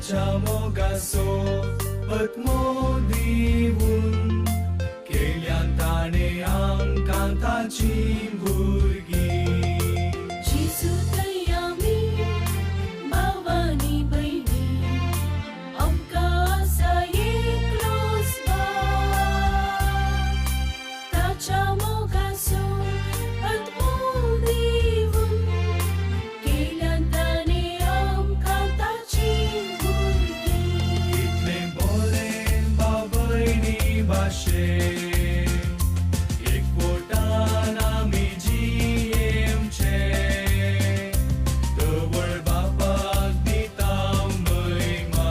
ताच्या मोगासोबत मोदीवून केल्या ताणे आमकां ताची भुरगीं. जेजू आमी भावानी भयणी आमकां आसा एकलोच भाव. ताच्या मोगासोबत मोदीवून केल्या ताणे आमकां ताची भुरगीं. कितलें बरें भाव भयणी भाशेन एकवटान आमी जियेमचे. धवळ बापाक दिता महिमा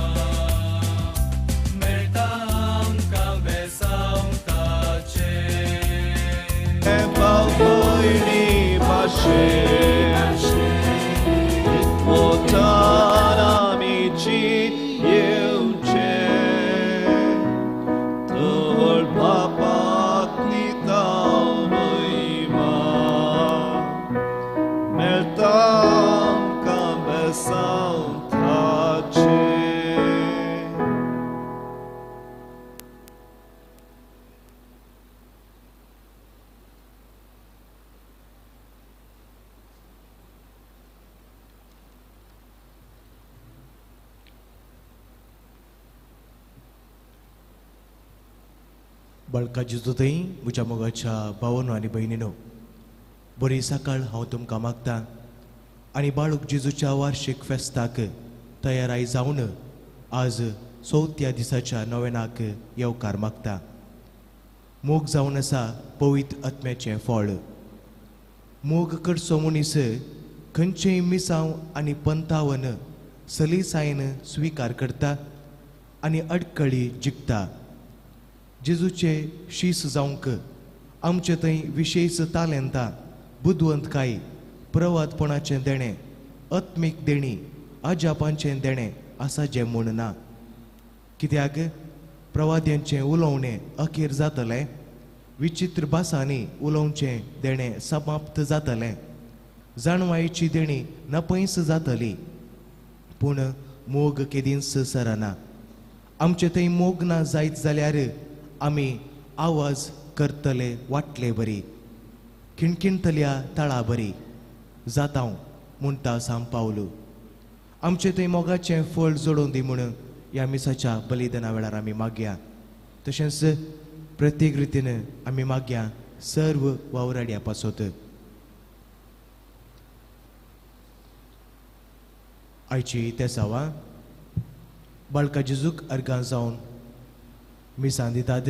मेळटा आमकां बेसांव ताचें. भयणी भाशेन एकवटान आमी जियेवचे. धवळ बापाक दिता महिमा मेळटा आमकां बेसांव ताचें. बळका जेजू थंय म्हज्या मोगाच्या भावांनो आनी भयणीनो, बरी सकाळ हांव तुमकां मागतां आनी बाळूक जेजूच्या वार्षिक फेस्ताक तयाराय जावन आज 4थ्या दिसाच्या नोवेनाक येवकार मागता. मोग जावन आसा पवित्र आत्म्याचें फळ. मोग करचो मनीस खंयचेय मिसांव आनी पंथावन सलीसायेन स्विकार करता आनी अडकळी जिखता. जेजूचे शीस जावंक आमचे थंय विशेष तालेंतां, बुदवंतकाय, प्रवादपणाचें देणें, आत्मीक देणी, आजापांचें देणें आसा जें म्हूण ना. कित्याक प्रवाद्यांचें उलोवणें अखेर जातलें, विचित्र भासांनी उलोवचें देणें समाप्त जातलें, जाणवायेची देणी नपयस जातली, पूण मोग केदींच सरना. आमचे थंय मोग ना जायत जाल्यार आमी आवाज करतले वाटले बरी, खिणखिणतल्या तळा बरी जातांव म्हणटा साम पावलू. आमचे थंय मोगाचें फळ जोडून दी म्हूण ह्या मिसाच्या बलिदाना वेळार आमी मागया. तशेंच प्रत्येक रितीन आमी मागया सर्व वावराड्या पासत. आयची तेसावा बाळका जेजूक अर्गां जावन मिसां दितात.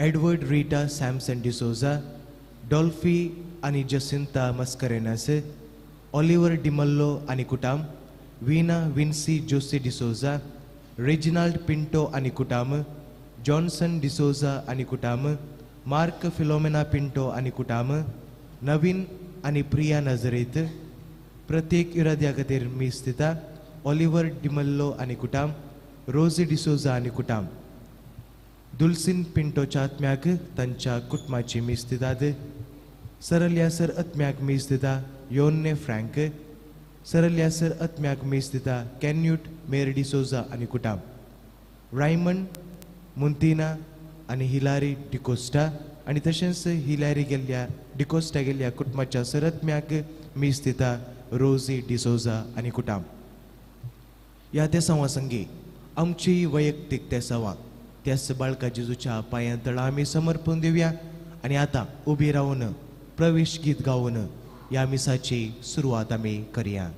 एडवर्ड रिटा सॅमसन डिसोजा, डॉल्फी आनी जसिंता मस्करेनस, ऑलिव्हर डिमल्लो आनी कुटाम, विना विन्सी जोसे डिसोजा, रेजिनाल्ड पिंटो आनी कुटाम, जॉन्सन डिसोजा आनी कुटाम, मार्क फिलोमेना पिंटो आनी कुटाम, नवीन आनी प्रिया नजरेत. प्रत्येक इराद्या खातीर मीस दिता. ऑलिव्हर डिमल्लो आनी कुटाम, रोजी डिसोजा आनी कुटाम. दुल्सिन पिंटोच्या आत्म्याक तांच्या कुटुंबाची मीस दितात. सरल्यासर आत्म्याक मीस दिता योन्ने फ्रँक. सरल्यासर आत्म्याक मीस दिता कॅन्यूट मेर डिसोजा आनी कुटाम. रायमंड मुंतिना आनी हिलारी डिकोस्टा आनी तशेंच हिलारी गेल्ल्या डिकोस्टा गेल्ल्या कुटुंबाच्या सरआत्म्याक मीस दिता रोजी डिसोजा आनी कुटाम. ह्या तेसावां संगी आमची वैयक्तीक तेसावां त्याच बाळका जेजूच्या पांयां तळा आमी समर्पण दिवया आनी आतां उबी रावन प्रवेश गीत गावन ह्या मिसाची सुरवात आमी करया.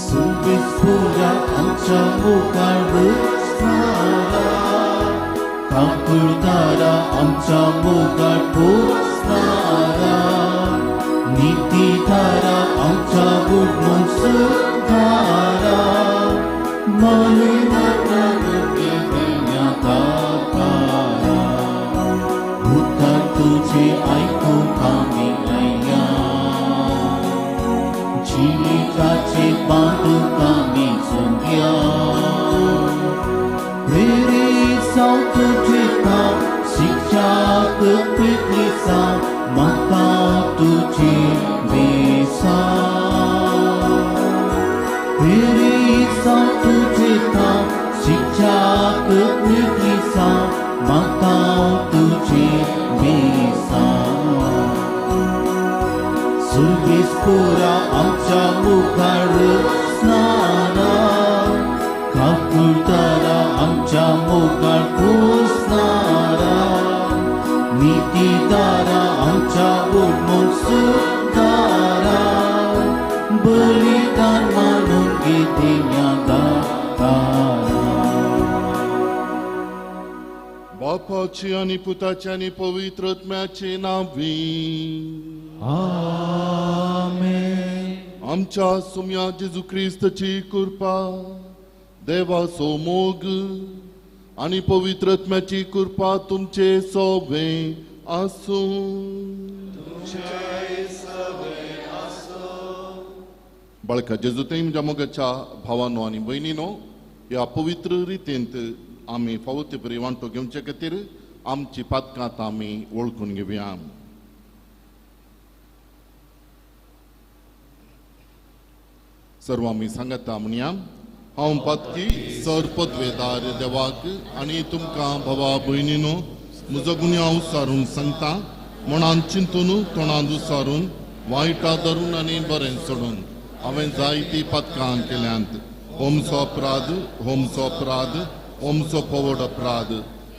सुबिसपुरा आमच्या मुखार बसणारा, कापडदारा आमच्या मुखार पोसणारा, नीतीधारा आमच्या बुडवून सुधारा, मानवाचा देण्या काकारा. उद्धार तुझे ऐकून आम्ही आया, जीविताचे बांधून आम्ही सोंग्या. तुझे बेसा Perisa तुझे था शिक्षाक निकिसा माताओ तुझे बेसा सुर्गीसपुरा आमच्या मुखार स्नारा काकुळतारा आमच्या मुखार पुसणारा नीतीदारा आमच्या उडमून सुधारा बलिदान मानून घेतल्या दातारा बापाचे आणि पुताचे आणि पवित्र आत्म्याचे नावी आमेन आमच्या सुम्या जेजू ख्रिस्ताची कृपा देवाचो मोग आणि पवित्र आत्म्याची कृपा तुमचे सोबे आसूं बाळका जेजू ते म्हज्या मोगाच्या भावानो आनी भयणीनो ह्या पवित्र रितींत आमी फावो बरी वांटो घेवचे खातीर आमची पातकांत आमी वळखून घेवया सर्व आमी सांगता म्हणया हांव पातकी सर पदवेदार देवाक आनी तुमकां भावा भयणीनो म्हजो गुन्यांव उसारून सांगता मनान चिंतून तोंडांत उसारून वायटा धरून आनी बरें सोडून हांवें जायतीं पातकां केल्यांत होमचो अपराध होमचो पवड अपराध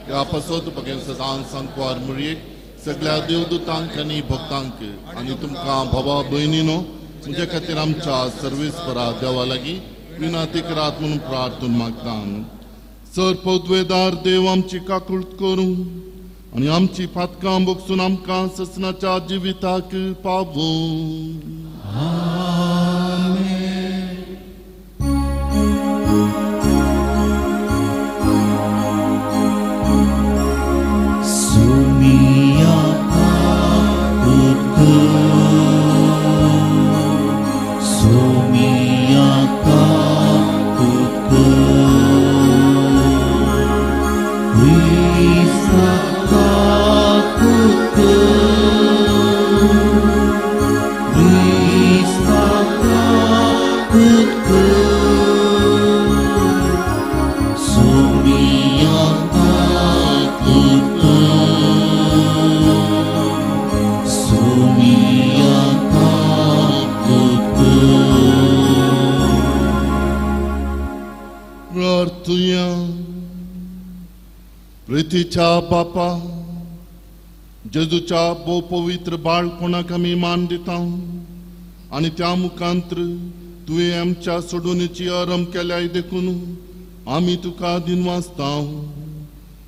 ह्या पासत बगेन सदां सांकवार मुळयेक सगळ्या देवदूतांक आनी भक्तांक आनी तुमकां भावा भयणीनो म्हजे खातीर आमच्या सर्वेस्परा देवा लागीं विनाती करात म्हणून प्रार्थून मागता सर पदवेदार देव आमची काकुळट करूं आनी आमची पातकां भोगसून आमकां ससनाच्या जिविताक पावूं प्रितीच्या बापा जेजूच्या बो पवित्र बाळपणाक आमी मान दिता आनी त्या मुखांतर तुवें आमच्या सोडूनीची आरंभ केल्याय देखून आमी तुका दिन वाचता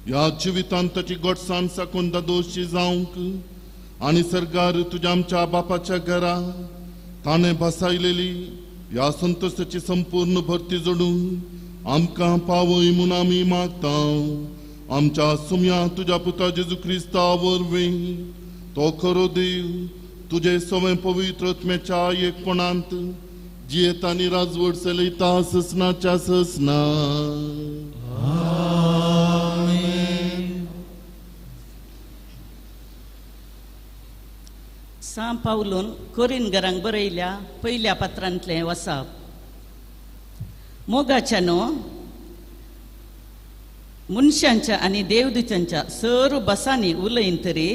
ह्या जिवितांत ताची घटसाण साकून दोशी जावंक आनी सरकार तुज्या आमच्या बापाच्या घरा ताणें बसायलेली ह्या संतोशाची संपूर्ण भरती जोडून आमकां पावय म्हूण आमी मागता आमच्या सुम्या तुझ्या पुता जेजू ख्रिस्ता वरवीं तो खरो देव तुझे सवय पवित्र आत्म्याच्या एकपणांत जियेत आनी राजवट चलयता ससनाच्या ससना सा पावलून कोरिंगरांक बरयल्या पयल्या पत्रांतलें वचप मोगाच्यानो मनशांच्या आनी देवदूतांच्या सर्व बसांनी उलयन तरी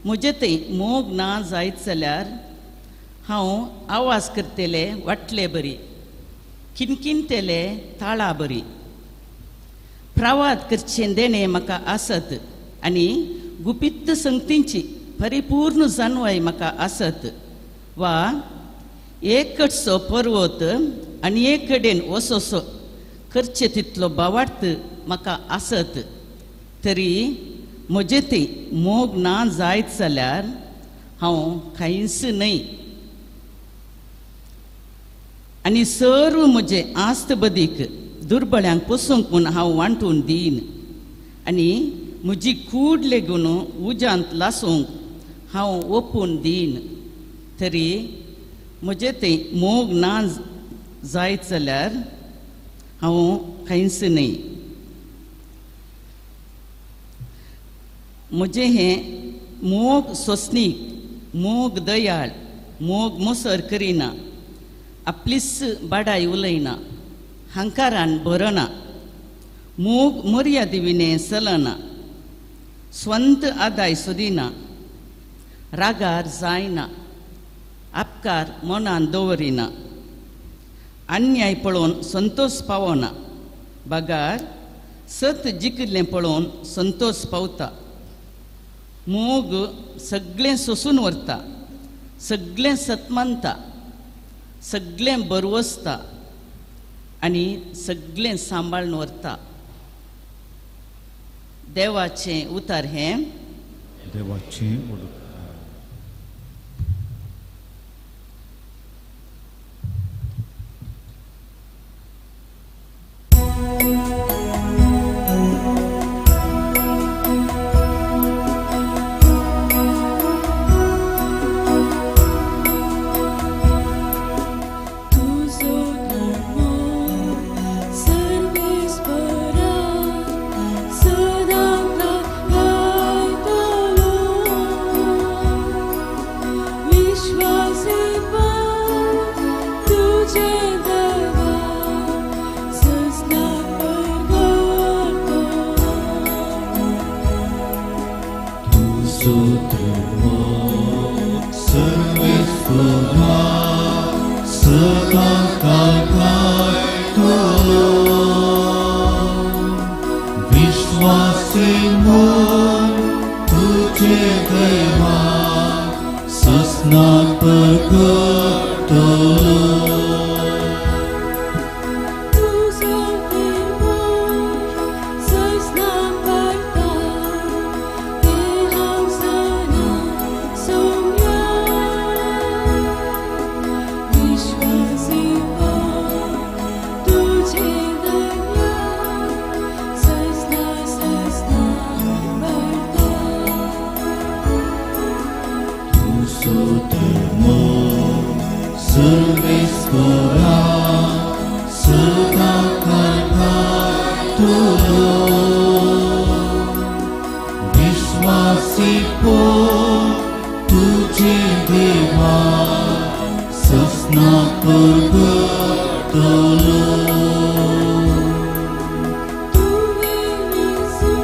म्हजे थंय मोग ना जायत जाल्यार हांव आवाज करतले वाटले बरी किनकिनतेले ताळा बरी प्रवाद करचें देणें म्हाका आसत आनी गुपित्त संगतींची परिपूर्ण जाणवाय म्हाका आसत वा एक कडसो पर्वत आनी एक कडेन वसोसो करचे तितलो भावार्थ म्हाका आसत तरी म्हजे थंय मोग ना जायत जाल्यार हांव कांयच न्हय आनी सर्व म्हजे आस्त बदीक दुर्बळ्यांक पोसूंक म्हूण हांव वांटून दीन आनी म्हजी कूड लेगून उज्यांत लासूंक हांव ओपून दीन तरी म्हजे थंय मोग ना जायत जाल्यार हांव कांयच न्हय म्हजें हें मोग सोंसणीक मोग दयाळ मोग मोसर करिना आपलीच बाडाय उलयना हंकारान भरना मोग मर्यादिविने चलना स्ವಂತ आदाय सोदिना रागार जायना आपकार मनान दवरिना अन्याय पळोवन संतोष पावना बागार सत जिखिल्लें पळोवन संतोष पावता मोग सगळें सोसून व्हरता सगळें सतमानता सगळें बरवसता आनी सगळें सांबाळून व्हरता देवाचें उतार हें देवाची तुझो धर्म सर्वेस्परा सदा गायतलो विश्वासी तुझे देवा सजना परगटलो तुझो धर्म सर्वेश्वरा सदा गायतलो विश्वासी मन तुझे देवा सजना परगटलो तुझो धर्म सजना परता ते हांवसना सोम्या विश्वासी तुझे दया सजना परता तुझो धर्म सर्वेश्वरा सदा गायतलो विश्वासी तुझे देवा सजना परगटलो तुवे येसू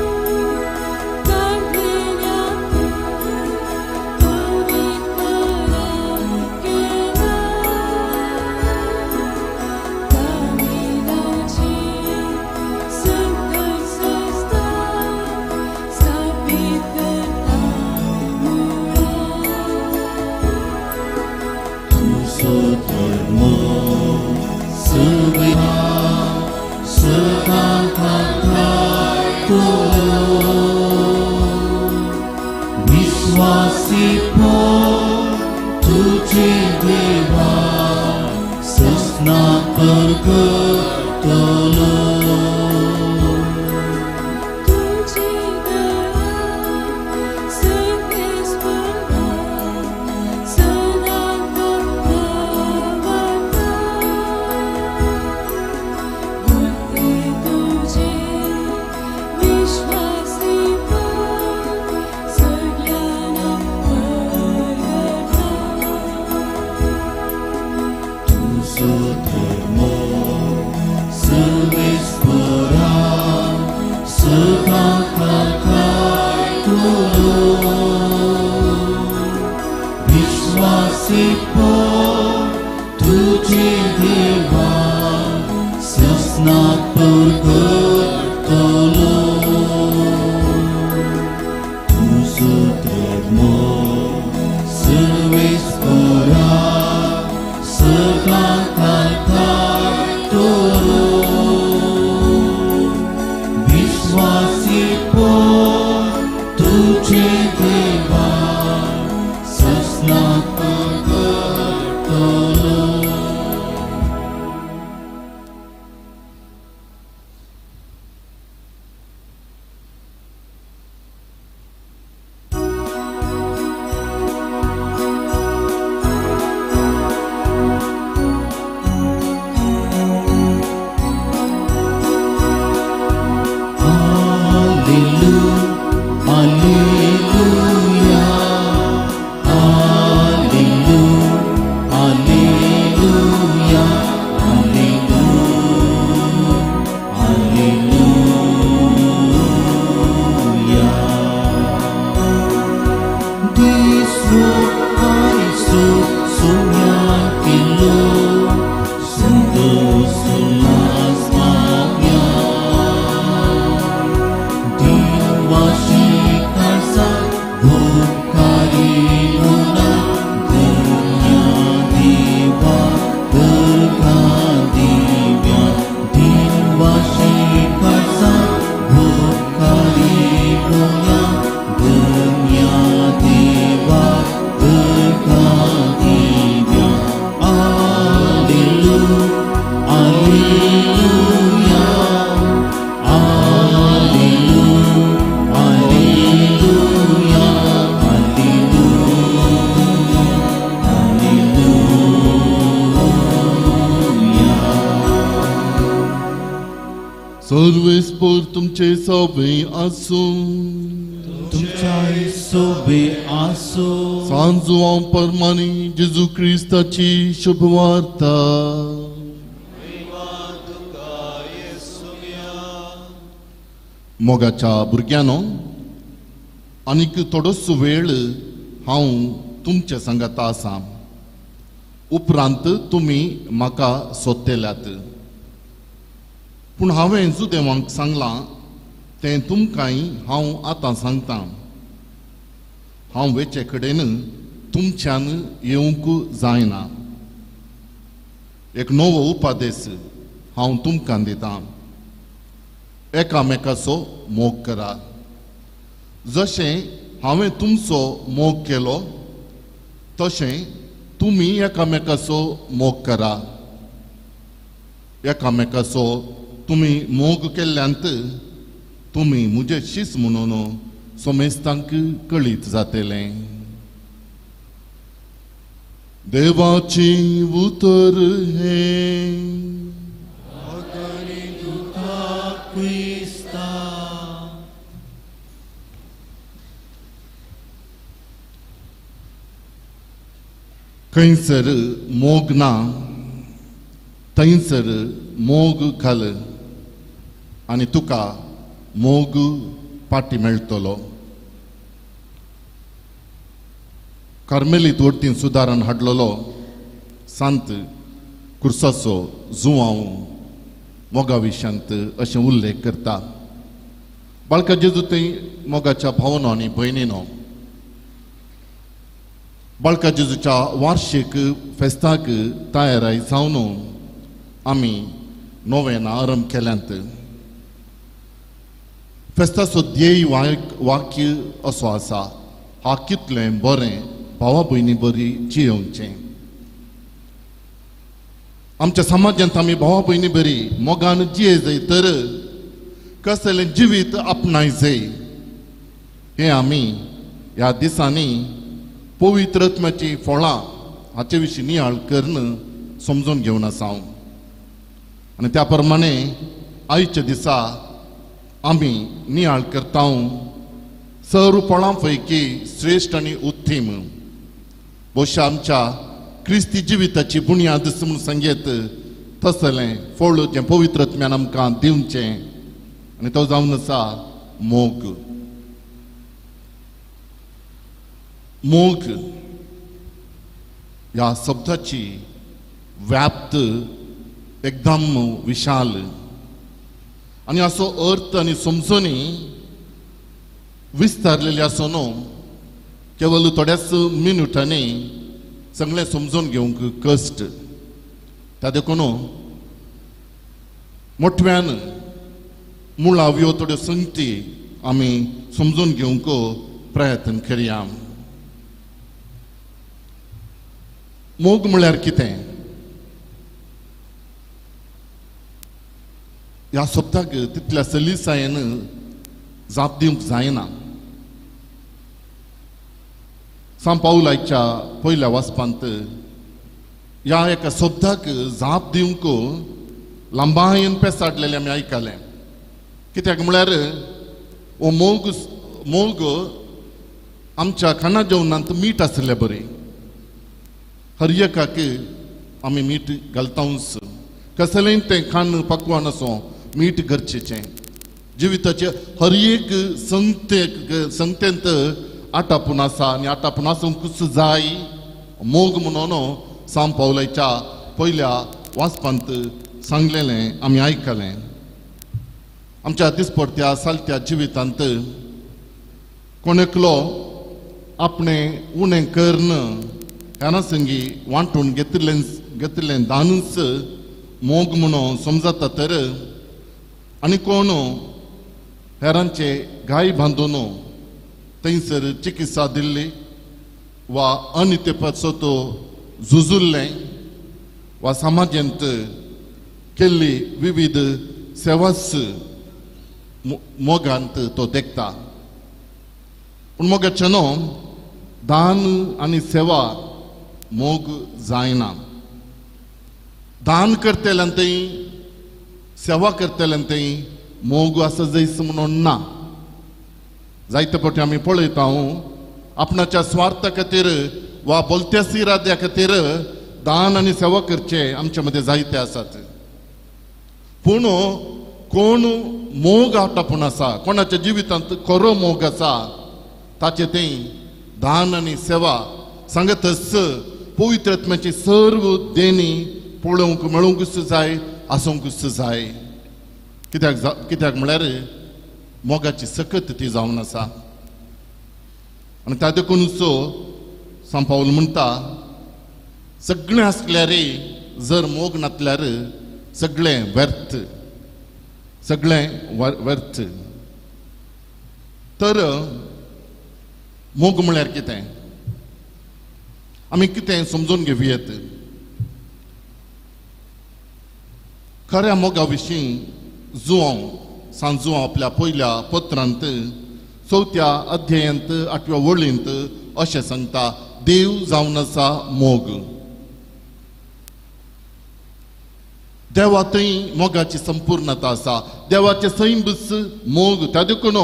काढलेल्या पवित्र केला दाविदाची संकट सस्ता स्थापित करता मुळा तुझो धर्म सर्वेश्वरा सदा गायतलो विश्वासी तुझे देवा सजना परगटलो तुझे दया सर्वेस्परा सदा गायतलो बुद्धी तुझे विश्वासी सगळ्यांना परगटा तुझो धर्म सर्वेश्वरा सदा गायतलो विश्वासी तुझे देवा सजना परगटलो तुझो धर्म सर्वेश्वरा सदा गायतलो विश्वासी तुझे देवा सजना परगटलो सर्वेस्पर तुमचे सवे आसूं तुमच्या सोबे आसो सांजो हांव परमानी जेजू क्रिस्ताची शुभवार्ता मोगाच्या भुरग्यानो आनीक थोडोसो वेळ हांव तुमच्या संगत आसां उपरांत तुमी म्हाका सोदतेल्यात पूण हांवें जो देवाक सांगलां तें तुमकांय हांव आतां सांगतां हांव वेचे कडेन तुमच्यान येवंक जायना एक नवो उपादेश हांव तुमकां दितां एकामेकाचो मोग करा जशें हांवें तुमचो मोग केलो तशें तुमी एकामेकाचो मोग करा एकामेकाचो तुमी मोग केल्ल्यांत तुमी मुजे शीस म्हणून सोमेस्तांक कळीत जातलें देवाची उतर हे खंयसर मोग ना थंयसर मोग घाल आनी तुका मोग पाटी मेळटलो कार्मेलीत वरतीं सुदारण हाडलेलो सांत कुर्साचो जुवांव मोगा विशयांत अशें उल्लेख करता बाळका जेजू थंय मोगाच्या भावनो आनी भयणीनो बाळका जेजूच्या वार्षिक फेस्ताक तयाराय जावन आमी नोवेना आरंभ केल्यांत फेस्ताचो ध्येय वाक्य असो आसा हा कितलें बरें भावा भयणी बरी जियोवचें आमच्या समाजांत आमी भावा भयणी बरी मोगान जिये जाय तर कसलें जिवीत आपणाय जाय हें आमी ह्या दिसांनी पवित्र आत्म्याची फळां हाचे विशीं नियाळ करून समजून घेवन आसा आनी त्या प्रमाणे आयच्या दिसा आमी नियाळ करता सर्व फळां पैकी श्रेष्ठ आनी उत्तम भोवशा आमच्या क्रिस्ती जिविताची बुन्याद म्हणून सांगेत तसलें फळ जें पवित्र आत्म्यान आमकां दिवचें आनी तो जावन आसा मोग मोग ह्या शब्दाची व्याप्त एकदम विशाल आनी असो अर्थ आनी समजणी विस्तारलेली आसो न्हू केवळ थोड्याच मिनटांनी सगळें समजून घेवंक कश्ट त्या देखून मोठव्यान मुळाव्यो थोड्यो संगती आमी समजून घेवंक प्रयत्न करया मोग म्हळ्यार कितें ह्या शब्दाक तितल्या सलिसायेन जाप दिवंक जायना सांत पावलाच्या पयल्या वाचपांत ह्या एका शब्दाक जाप दिवंक लांबायेन पेसाडलेलें आमी आयकलें कित्याक म्हळ्यार हो मोग मोग आमच्या खाणा जेवणांत मीठ आसलें बरें हर एकाक आमी मीठ घालतांच कसलेंय तें खाण पक्वान असो मीठ गरजेचें जिविताचे हर एक संगतेंत आटापून आसा आनी आटापून आसूंकूच जाय मोग म्हणून सांत पावलाच्या पयल्या वाचपांत सांगलेलें आमी आयकलें आमच्या दिसपडत्या सालत्या जिवितांत कोणेकलो आपणें उणें करन ह्या संगी वांटून घेतिल्लें दानूच मोग म्हणून समजता तर आनी कोण हेरांचे गाय बांदून थंयसर चिकित्सा दिल्ली वा अनितेपाचो तो झुजुल्लें वा समाजांत केल्ली विविध सेवाच मोगांत तो देखता पूण मोगाचें न्हू दान आनी सेवा मोग जायना दान करतेल्यांतय सेवा करतेल्यांतय मोग आसा जैस म्हणून ना. जायते फावटी आमी पळयता आपणाच्या स्वार्था खातीर वा बोलत्यास इराद्या खातीर दान आनी सेवा करचे आमचे मदें जायते आसात. पूण कोण मोग आटापून आसा, कोणाच्या जिवितांत खरो मोग आसा, ताचे तें दान आनी सेवा सांगतच पवित्र आत्म्याची सर्व देणी पळोवंक मेळूंकच जाय, आसूंकच जाय. कित्याक म्हळ्यार मोगाची सकत ती जावन आसा. आनी त्या देखूनच सांत पाऊल म्हणटा सगळें आसल्यार जर मोग नासल्यार सगळें व्यर्थ, सगळें व्यर्थ. तर मोग म्हळ्यार कितें, आमी कितें समजून घेवयात. खऱ्या मोगा विशीं सांत जुआंव आपल्या पयल्या पत्रांत 4थ्या अध्यायांत 8व्या वळींत अशें सांगता, देव जावन आसा मोग. देवातय मोगाची संपूर्णता आसा, देवाचे सैमच मोग. त्या देखून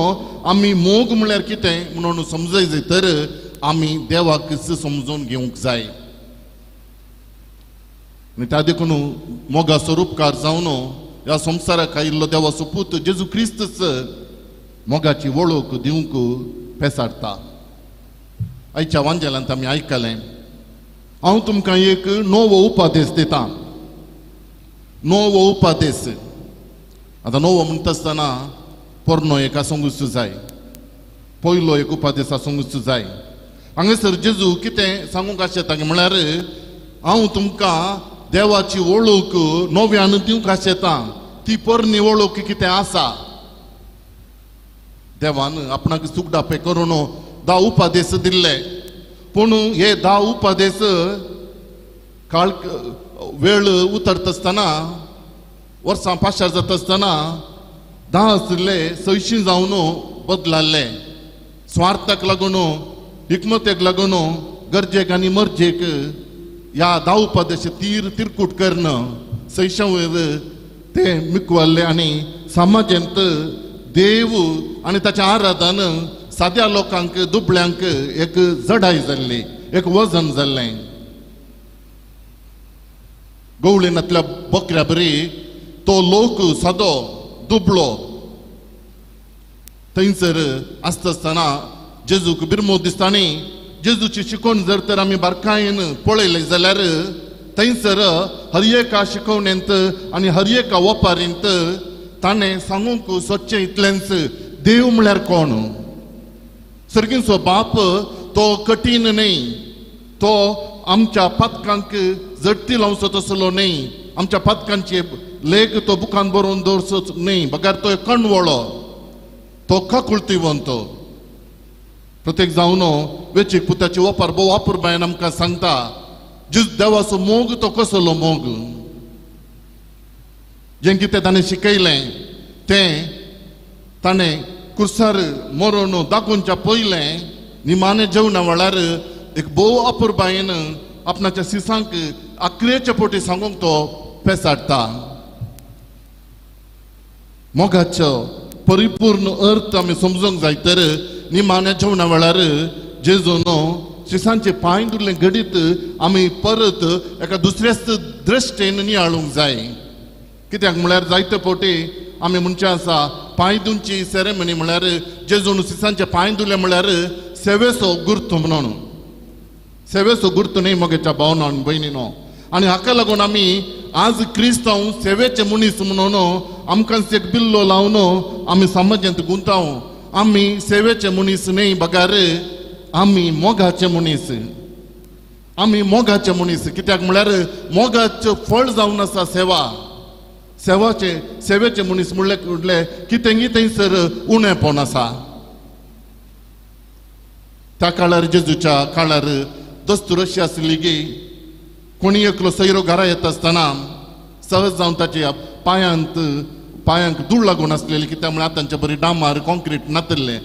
आमी मोग म्हळ्यार कितें म्हणून समजय तर आमी देवाकच समजून घेवंक जाय. आनी त्या देखून मोगाचो उपकार जावन ह्या संवसाराक आयिल्लो देवाचो पूत जेजू क्रिस्तच मोगाची वळख दिवंक पेसाडटा. आयच्या वांजेलांत आमी आयकलें, हांव तुमकां एक नवो उपादेश दितां. नवो उपादेश. आतां नवो म्हणटा आसतना पोरनो एक आसूंकच जाय, पयलो एक उपादेश आसूंकच जाय. हांगासर जेजू कितें सांगूंक आशेता म्हळ्यार हांव तुमकां देवाची वळख नव्यान दिवंक आशेता. ती पोरणी वळख कितें आसा. देवान आपणाक सुखदापे करून 10 उपादेश दिल्ले. पूण हे 10 उपादेश काळ वेळ उतरता आसतना, वर्सां पाशार जाता आसतना 10 आशिल्ले 600 जावन बदलाल्ले. स्वार्थाक लागून, हिकमतेक लागून, गरजेक आनी मर्जेक ह्या 10 उपादेश तिरकूट करण 600 वयर ते मिकवाल्ले. आनी समाजांत देव आनी ताचें आराधन साद्या लोकांक, दुबळ्यांक एक जडाय जाल्ली, एक वजन जाल्लें. गवळीनांतल्या बकऱ्या बरी तो लोक सादो दुबळो थंयसर आसता आसतना जेजूक बिरमो दिसतानी जेजूची शिकवण जर तर आमी बारकायेन पळयले जाल्यार थंयसर हर एका शिकवणेंत आनी हर एका वपारींत ताणें सांगूंक सोदचें इतलेंच, देव म्हळ्यार कोण. सर्गीचो बाप तो कठीण न्ही, तो आमच्या पातकांक जडती लावचो तसलो न्ही, आमच्या पातकांचे लेख तो बुकान बरोवन दवरचोच न्ही. बगार तो कणवळो, तो काकुळतिवंत. प्रत्येक जावन वेचीक पुताची वापर भोव वापर बायन आमकां सांगता देवाचो मोग तो कसलो मोग. जें कितें ताणें शिकयलें तें ताणें कुर्सार मरून दाखोवच्या पयलें निमाणे जेवणा वेळार एक भोव अपुरबायेन आपणाच्या सिसांक आखरेच्या पोटी सांगूंक तो पेसाडटा. मोगाचो परिपूर्ण अर्थ आमी समजूंक जाय तर निमाण्या जेवणा वेळार जेजून शिसांचे पांय धुल्ले घडीत आमी परत एका दुसऱ्याच दृश्टेन नियाळूंक जाय. कित्याक म्हळ्यार जायते फावटी आमी म्हणचे आसा पांय धुवची सेरेमनी म्हळ्यार जेजून सिसांचे पांय धुले म्हळ्यार सेवेचो गुर्त म्हणून. सेवेचो गुर्त न्ही मोगेच्या भावना आनी भयणीनो. आनी हाका लागून आमी आज क्रिस्तांव सेवेचे मनीस म्हणून आमकां एक बिल्लो लावन आमी समाजांत गुंताव. आमी सेवेचे मनीस न्ही बगार, आमी मोगाचे मनीस. आमी मोगाचे मनीस. कित्याक म्हळ्यार मोगाचें फळ जावन आसा सेवा. सेवेचे मनीस म्हणले कितेंय थंयसर उणेपण आसा. त्या काळार जेजूच्या काळार दस्तूर अशी आसली की कोणी एकलो सैरो घरा येता आसतना सहज जावन ताच्या पांयांक धूळ लागून आसलेली. कित्याक म्हळ्यार आतांच्या बरी डांबार कॉन्क्रीट नातल्ले.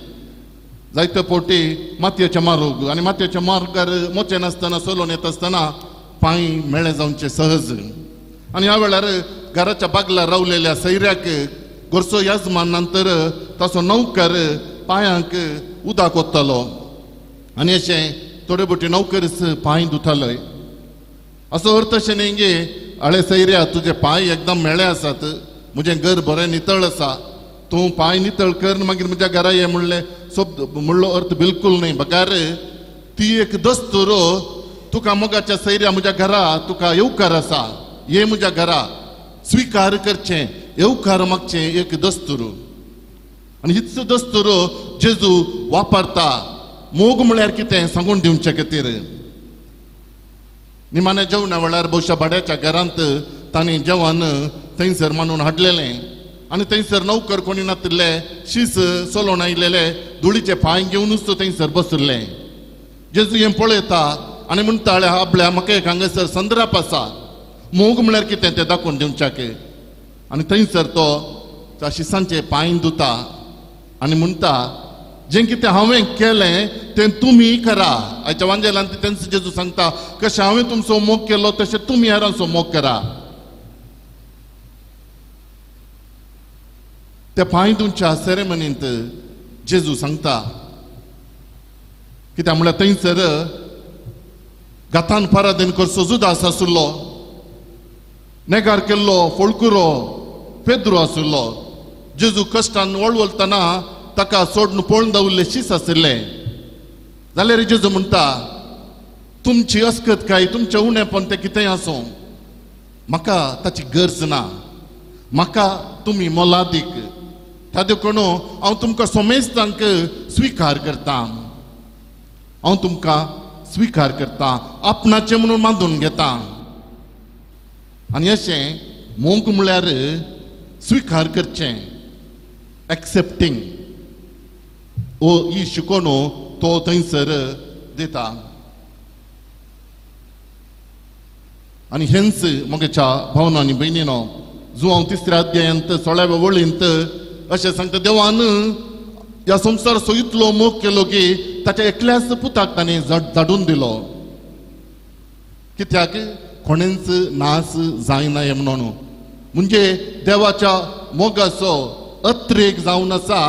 जायते फावटी मातयेचे मार्ग आनी मातयेच्या मार्गार मोचे नासतना चलोन येता आसतना पांय मेळे जावचे सहज. आनी ह्या वेळार घराच्या बागलार रावलेल्या सैऱ्याक गोरसो यजमान नंतर ताचो नौकर पांयांक उदक ओततालो आनी अशें थोडे बोटी नौकर पांय धुतालोय असो अर्थ अशें न्ही गे आळे सैर्या तुजे पांय एकदम मेळे आसात म्हजें घर बरें नितळ आसा तूं पांय नितळ कर मागीर म्हज्या घरा ये म्हणलें म्हणलो अर्थ बिलकुल न्ही बकार ती एक दस्तूर तुका मोगाच्या सैर्या म्हज्या घरा तुका येवकार आसा ये म्हज्या घरा स्विकार करचें येवकार मागचें एक दस्तूर आनी हीच दस्तूर जेजू वापरता मोग म्हळ्यार कितें सांगून दिवचे खातीर निमाण्या जेवणा वेळार भोवशा भाड्याच्या घरांत तांणी जेवण थंयसर मांडून हाडलेलें आनी थंयसर नौकर कोणी नाशिल्ले शीस चलोवन आयिल्ले धुळीचे पांय घेवनूच तो थंयसर बसले जेजू हें पळयता आनी म्हणटा आपल्या म्हाका एक हांगासर संद्राप आसा मोग म्हळ्यार कितें तें दाखोवन दिवच्याक आनी थंयसर तो त्या शिसांचे पांय धुता आनी म्हणटा जें कितें हांवें केलें तें तुमी करा आयच्या वांजेलांत तेंच जेजू सांगता कशें हांवें तुमचो मोग केलो तशें तुमी हेरांचो मोग करा त्या पांय धुवच्या सेरेमनींत जेजू सांगता कित्याक म्हळ्यार थंयसर गातान पारादीन करचो जुदास आसुल्लो नेगार केल्लो फोळकुरो पेद्रो आसुल्लो जेजू कश्टान वळवळतना ताका सोडून पळोवन दवरले शीस आशिल्ले जाल्यार जेजू म्हणटा तुमची अस्कतकाय तुमचें उणेपण तें कितेंय आसूं म्हाका ताची गरज ना म्हाका तुमी मोलादीक ताजे कोणू हांव तुमकां सोमेस्तांक स्विकार करता हांव तुमकां स्विकार करता आपणाचें म्हणून बांदून घेता आनी अशें मोग म्हळ्यार स्विकार करचें एक्सेप्टींग ही शिकोवन तो थंयसर दिता आनी हेंच मोगेच्या भावना आनी भयणीनो जो हांव तिसऱ्या अध्यायांत 16व्या वळींत अशें सांगता देवान ह्या संवसाराचो इतलो मोग केलो की ताच्या एकल्याच पुताक ताणें धाडून दिलो कित्याक कोणेंच नास जायना म्हणून म्हणजे देवाच्या मोगाचो अत्रेक जावन आसा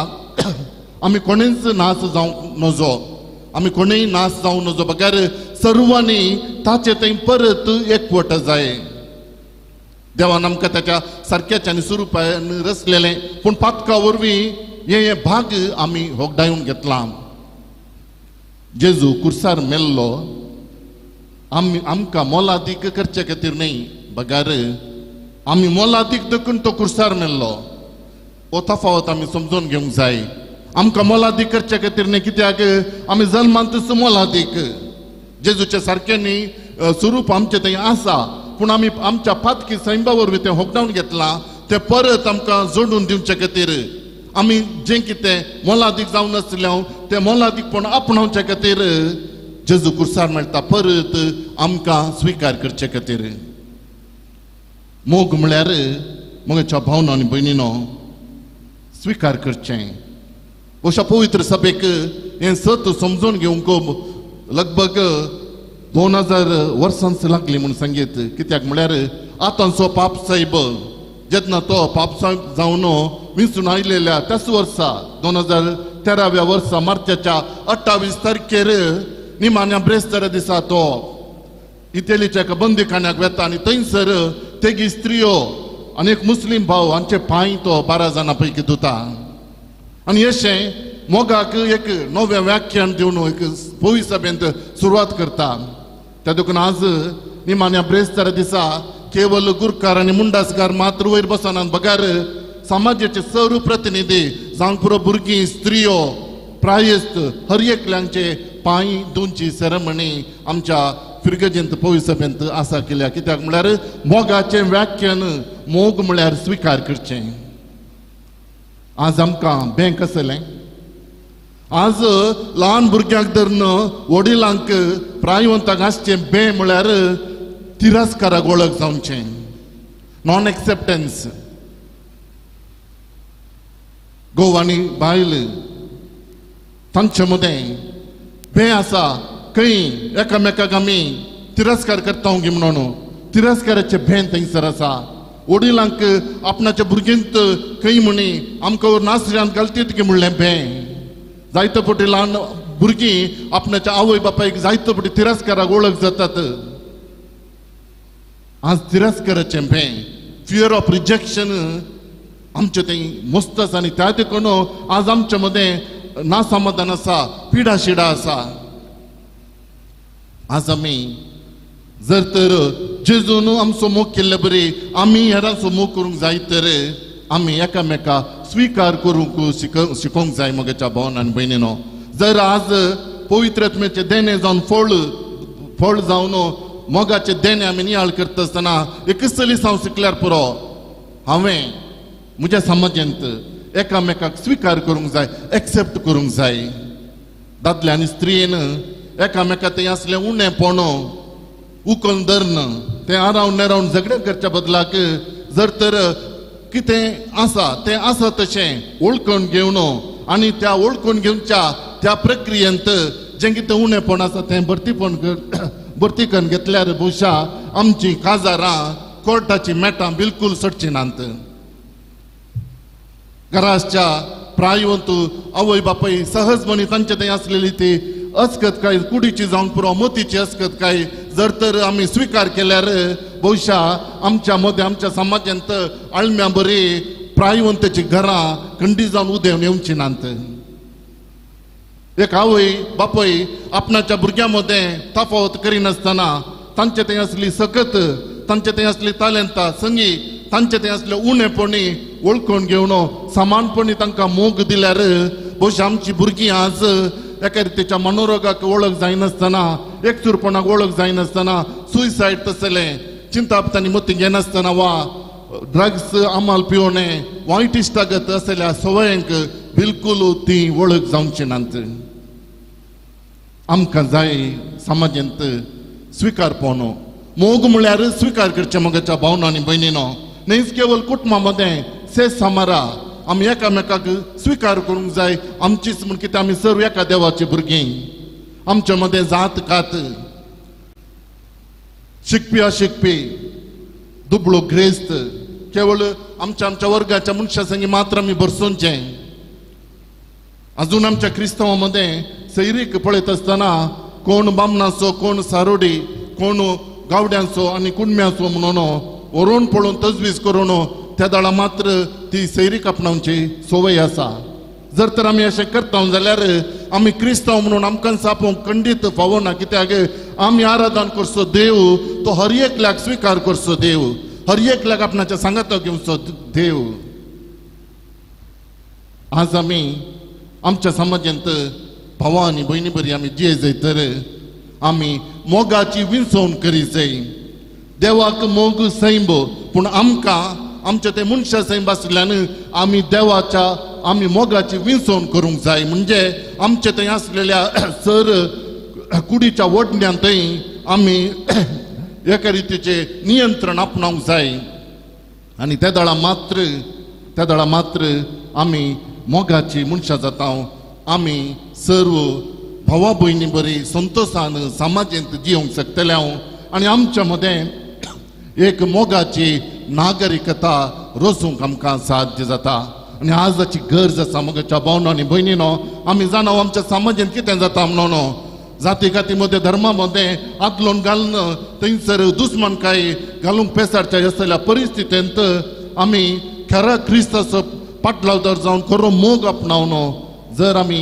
आमी कोणेंच नास जावंक नजो आमी कोणेंय नास जावं नजो बगर सर्वांनी ताचे थंय परत एकवट जाय देवान आमकां ताच्या सारक्याच्या स्वरुपान रचलेलें पूण पातका वरवीं हे भाग आमी होगडायून घेतला जेजू कुर्सार मेल्लो आमकां मोलादीक करचे खातीर न्ही बगार आमी मोलादीक देखून तो कुर्सार मेल्लो हो तफावत आमी समजून घेवंक जाय आमकां मोलादीक करचे खातीर न्ही कित्याक आमी जल्मांतच मोलादीक जेजूच्या सारक्यांनी स्वरूप आमचें थंय आसा पूण आमी आमच्या पातकी सैंबा वरवीं तें होगडावन घेतलां तें परत आमकां जोडून दिवचे खातीर आमी जें कितें मोलादीक जावन आसलें तें मोलादीकपण आपणावचे खातीर जेजू कुर्सार मेळटा परत आमकां स्विकार करचे खातीर मोग म्हळ्यार मोगाच्या भावना आनी भयणीनो स्विकार करचें अशा पवित्र सभेक हें सत समजून घेवंक लगभग 2000 वर्सांच लागली म्हूण सांगीत कित्याक म्हळ्यार आतांचो पाप साहेब जेन्ना तो पाप साहेब जावन विंचून आयिल्ल्या त्याच वर्सा 2013व्या वर्सा मार्चाच्या 28 तारखेर निमाण्या ब्रेस्तारा दिसा तो इटलीच्या एका बंदीखान्याक वेता आनी थंयसर तेगी स्त्रियो आनी एक मुस्लीम भाव हांचे पांय तो 12 जाणां पैकी धुता आनी अशें मोगाक एक नवें व्याख्यान दिवन एक पवित्र सभेंत सुरवात करता त्या देखून आज निमाण्या ब्रेस्तारा दिसा केवळ गुरकार आनी मुंडासकार मात्र वयर बसनात बगार समाजाचे सर्व प्रतिनिधी जावं पुरो भुरगीं स्त्रियो प्रायस्त हर एकल्यांचे पांय धुवची सेरेमनी आमच्या फिरगजेंत पवित्र सभेंत आसा केल्या कित्याक म्हळ्यार मोगाचें व्याख्यान मोग म्हळ्यार स्विकार करचें आज आमकां बँक आसलें आज ल्हान भुरग्यांक धरून वडिलांक प्रायवंताक आसचें बे म्हळ्यार तिरस्काराक वळख जावचें नॉन एक्सेप्टन्स घोव आनी बायल तांचे मदें बे आसा खंय एकामेकाक आमी तिरस्कार करता म्हणून तिरस्काराचे भेन थंयसर आसा वडिलांक आपणाच्या भुरग्यांत खंय म्हणी आमकां नासऱ्यांत घालतीत की म्हणलें बें जायते फावटी ल्हान भुरगीं आपणाच्या आवय बापायक जायते फावटी तिरस्काराक वळख जातात आज तिरस्काराचें बें फियर ऑफ रिजेक्शन आमचें तें मस्त आसा आनी त्या देखून आज आमच्या मदें नासमाधान आसा पिडा शिडा आसा आज आमी जर तर जेजून आमचो मोग केल्ले बरी आमी हेरांचो मोग करूंक जाय तर आमी एकामेका स्विकार करूंक शिकोवंक जाय मोगाच्या भावान आनी भयणीनो जर आज पवित्र आत्म्याचे देणे जावन फळ जावन मोगाचे देणे आमी नियाळ करता आसतना एकच चलीस हांव शिकल्यार पुरो हांवें म्हज्या समाजांत एकामेकाक स्विकार करूंक जाय एक्सेप्ट करूंक जाय दादले आनी स्त्रीन एकामेका तें असलें उणेंपण उखलून धरन तें आरावन नेरावन झगडें करच्या बदलाक जर तर कितें आसा तें आसा तशें वळखून घेवन आनी त्या वळखून घेवच्या त्या प्रक्रियेंत जें कितें उणेंपण आसा तें भरती करून घेतल्यार भुशा आमचीं काजारां कोर्टाची मॅटां बिलकूल सडची नात घराच्या प्रायवंत आवय बापाय सहजपणी तांचे थंय आसलेली ती अस्कत काय कुडीची जावन पुरो मोतीची अस्कत काय जर तर आमी स्विकार केल्यार भविष्या आमच्या मदें आमच्या समाजांत आळम्या बरी प्रायवंताची घरां खंडी जावन उदेवन येवची नात एक आवय बापाय आपणाच्या भुरग्यां मदें तफावत करिनासतना तांचे थंय असली सकत तांचे थंय असली तालेंतां संगीत तांचे थंय असले उणेपणी वळखून घेवन समानपणी तांकां मोग दिल्यार भविष्य आमची भुरगीं आज एका रितीच्या मनोरोगाक वळख जायनासतना एकसुरपणाक वळख जायनासतना सुसायड तसलें चिंतापतांनी मती घेनासतना वा ड्रग्स आमाल पिवणे वायट इश्टागत असलेल्या सवयांक बिलकुल ती वळख जावची नात आमकां जाय समाजांत स्विकारपण मोग म्हळ्यार स्विकार करचे मोगाच्या भावना आनी भयणीनो न्हयच केवळ कुटुंबां मदें सेस सामारा आमी एकामेकाक स्विकार करूंक जाय आमचीच म्हण कितें आमी सर्व एका देवाची भुरगीं आमच्या मदें जात कात शिकपी अशिकपी दुबळो ग्रेस्त केवळ आमच्या वर्गाच्या मनशा संगी मात्र आमी भरसूंचें अजून आमच्या क्रिस्तांवां मदें सैरीक पळयत आसतना कोण बामणाचो कोण सारोडी कोण गावड्यांचो आनी कुणम्याचो म्हणून व्हरून पळोवन तजवीज करून त्या दाळा मात्र ती सैरीक आपणावची सवय आसा जर तर आमी अशें करता जाल्यार आमी क्रिस्तांव म्हणून आमकां सापोवंक खंडीत फावना कित्याक आमी आराधन करचो देव तो हर एकल्याक स्विकार करचो देव हर एकल्याक आपणाच्या सांगातो घेवचो देव आज आमी आमच्या समाजांत भावां आनी भयणी बरी आमी जिये जाय तर आमी मोगाची विंसवण करी जाय देवाक मोग सैंब पूण आमकां आमच्या ते मनशा सैंब आसल्यान आमी देवाच्या आमी मोगाची विंसवण करूंक जाय म्हणजे आमचे थंय आसलेल्या सर कुडीच्या वडण्यांत आमी एका रितीचे नियंत्रण आपणावंक जाय आनी त्या दळा मात्र आमी मोगाची मनशां जाता आमी सर्व भावा भयणी बरी संतोषान समाजांत जियोंक शकतले आनी आमच्या मदें एक मोगाची नागरिकता रोसूंक आमकां साध्य जाता आनी आजाची गरज आसा मोगाच्या भावना आनी भयणीनो आमी जाणा आमच्या समाजांत कितें जाता म्हणून जाती काती मदें धर्मा मदें आदलोवन घालन थंयसर दुस्मानकाय घालूंक पेसाडच्या आसलेल्या परिस्थितींत आमी खऱ्या क्रिस्ताचो पाटलावदार जावन खरो मोग आपणावन जर आमी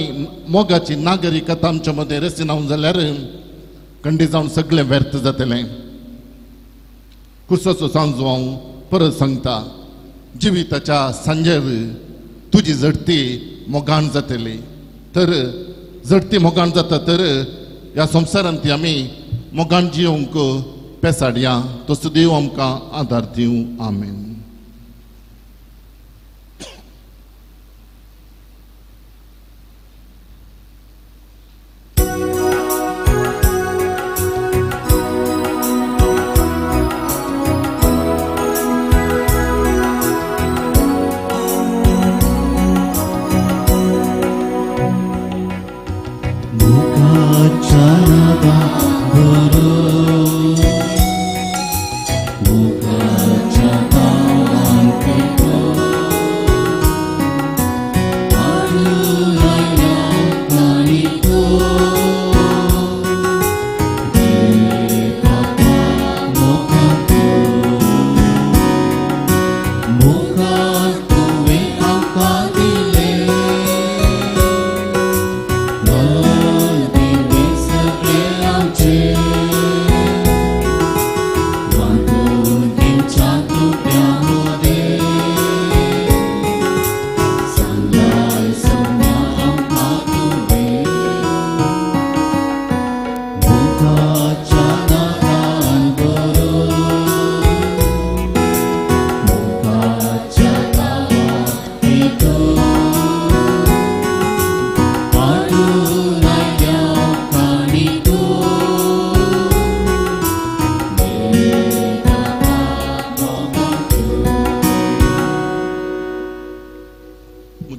मोगाची नागरिकता आमच्या मदें रचिनावन जाल्यार खंडी जावन सगळें व्यर्थ जातलें कुसाचो सांजो हांव परत सांगता जिविताच्या सांजेर तुजी झडती मोगान जातली तर झडती मोगान जाता तर ह्या संवसारांत ती आमी मोगान जियोंक पेसाडया तसो देव आमकां आदार दिवं आमेन Muka